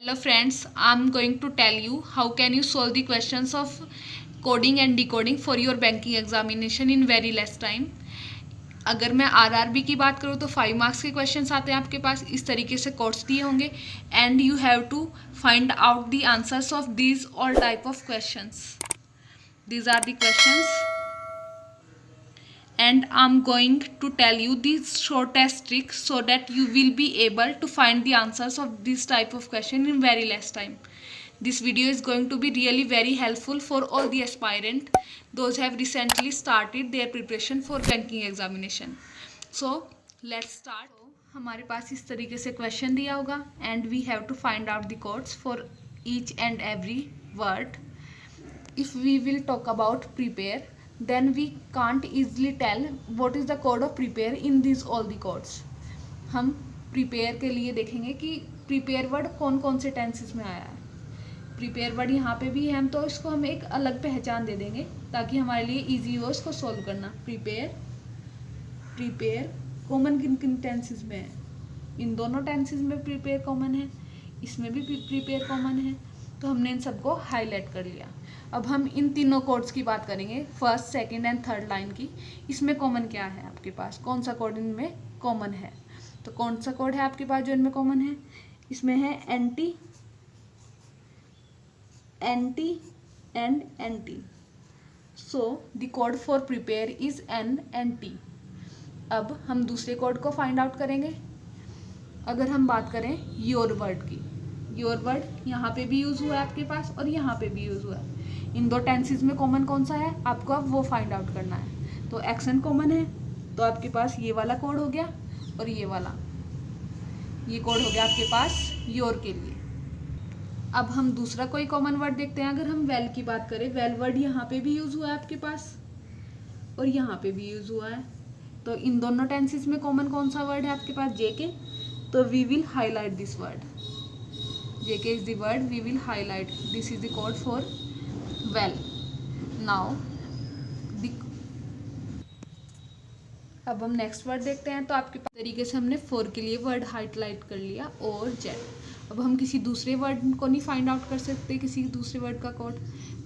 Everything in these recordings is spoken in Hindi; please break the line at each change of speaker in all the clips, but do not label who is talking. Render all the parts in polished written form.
Hello friends, I'm going to tell you how can you solve the questions of coding and decoding for your banking examination in very less time। अगर मैं आरआरबी की बात करूँ तो 5 मार्क्स के क्वेश्चंस आते हैं आपके पास, इस तरीके से कोड्स दिए होंगे and you have to find out the answers of these all type of questions. These are the questions and I'm going to tell you these shortest tricks so that you will be able to find the answers of this type of question in very less time. This video is going to be really very helpful for all the aspirant those have recently started their preparation for banking examination. So let's start. हमारे पास इस तरीके से क्वेश्चन दिया होगा and we have to find out the codes for each and every word. If we will talk about prepare, then we can't easily tell what is the code of prepare in these all the codes. हम prepare के लिए देखेंगे कि prepare वर्ड कौन कौन से टेंसेस में आया है. prepare वर्ड यहाँ पे भी है, हम तो इसको हम एक अलग पहचान दे देंगे ताकि हमारे लिए इजी हो इसको सॉल्व करना. prepare कॉमन किन किन टेंसेस में है? इन दोनों टेंसेस में prepare कॉमन है, इसमें भी prepare कॉमन है, तो हमने इन सबको हाईलाइट कर लिया. अब हम इन तीनों कोड्स की बात करेंगे, first second and third line की. इसमें कॉमन क्या है आपके पास, कौन सा कोड इनमें कॉमन है? तो कौन सा कोड है आपके पास जो इनमें कॉमन है? इसमें है anti and anti. So the code for prepare is an and T. अब हम दूसरे कोड को फाइंड आउट करेंगे. अगर हम बात करें योर वर्ड की, योर वर्ड यहाँ पे भी यूज़ हुआ है आपके पास और यहाँ पे भी यूज़ हुआ है. इन दो टेंसेस में कॉमन कौन सा है आपको अब वो फाइंड आउट करना है. तो एक्शन कॉमन है, तो आपके पास ये वाला कोड हो गया और ये वाला, ये कोड हो गया आपके पास योर के लिए. अब हम दूसरा कोई कॉमन वर्ड देखते हैं. अगर हम वेल की बात करें, वेल वर्ड यहाँ पे भी यूज़ हुआ है आपके पास और यहाँ पे भी यूज़ हुआ है. तो इन दोनों टेंसेस में कॉमन कौन सा वर्ड है आपके पास? जेके. तो we will highlight this word. JK is the word we will highlight. This is the code for well. Now अब हम नेक्स्ट वर्ड देखते हैं. तो आपके पास तरीके से हमने फोर के लिए वर्ड हाईलाइट कर लिया और जेड. अब हम किसी दूसरे वर्ड को नहीं फाइंड आउट कर सकते, किसी दूसरे वर्ड का कोड.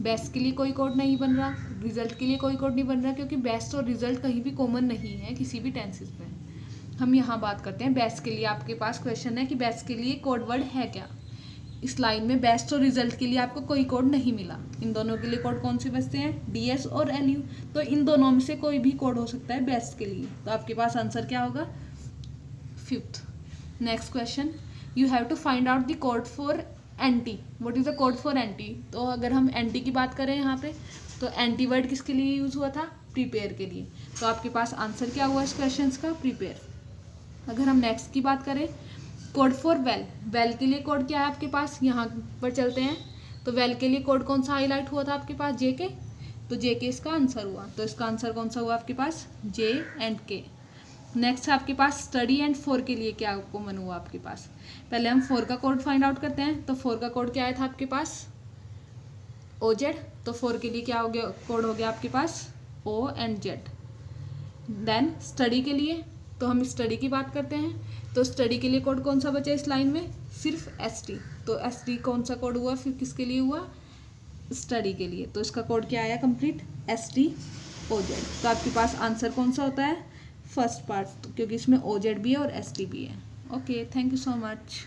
बेस्ट के लिए कोई कोड नहीं बन रहा, रिजल्ट के लिए कोई कोड नहीं बन रहा, क्योंकि बेस्ट और रिजल्ट कहीं भी कॉमन नहीं है किसी भी टेंसेस में. हम यहाँ बात करते हैं बेस्ट के लिए. आपके पास क्वेश्चन है कि बेस्ट के लिए कोड वर्ड है क्या. इस लाइन में बेस्ट और रिजल्ट के लिए आपको कोई कोड नहीं मिला. इन दोनों के लिए कोड कौन से बचते हैं? DS और LU. तो इन दोनों में से कोई भी कोड हो सकता है बेस्ट के लिए. तो आपके पास आंसर क्या होगा? 5th. Next question, you have to find out the code for anti. What is the code for anti? तो अगर हम एंटी की बात करें यहाँ पे, तो एंटी वर्ड किसके लिए यूज हुआ था? प्रिपेयर के लिए. तो आपके पास आंसर क्या हुआ इस क्वेश्चन का? प्रिपेयर. अगर हम नेक्स्ट की बात करें, कोड फॉर वेल. वेल के लिए कोड क्या है आपके पास? यहाँ पर चलते हैं. तो वेल के लिए कोड कौन सा हाईलाइट हुआ था आपके पास? JK. तो JK इसका आंसर हुआ. तो इसका आंसर कौन सा हुआ आपके पास? J and K. नेक्स्ट आपके पास स्टडी एंड 4 के लिए क्या कॉमन हुआ आपके पास? पहले हम 4 का कोड फाइंड आउट करते हैं. तो 4 का कोड क्या आया था आपके पास? OZ. तो 4 के लिए क्या हो गया? कोड हो गया आपके पास O and Z. Then study के लिए, तो हम स्टडी की बात करते हैं. तो स्टडी के लिए कोड कौन सा बचा इस लाइन में? सिर्फ ST. तो ST कौन सा कोड हुआ फिर किसके लिए हुआ? स्टडी के लिए. तो इसका कोड क्या आया? Complete ST OZ. तो आपके पास आंसर कौन सा होता है? फर्स्ट पार्ट, क्योंकि इसमें OZ भी है और ST भी है. Okay, thank you so much.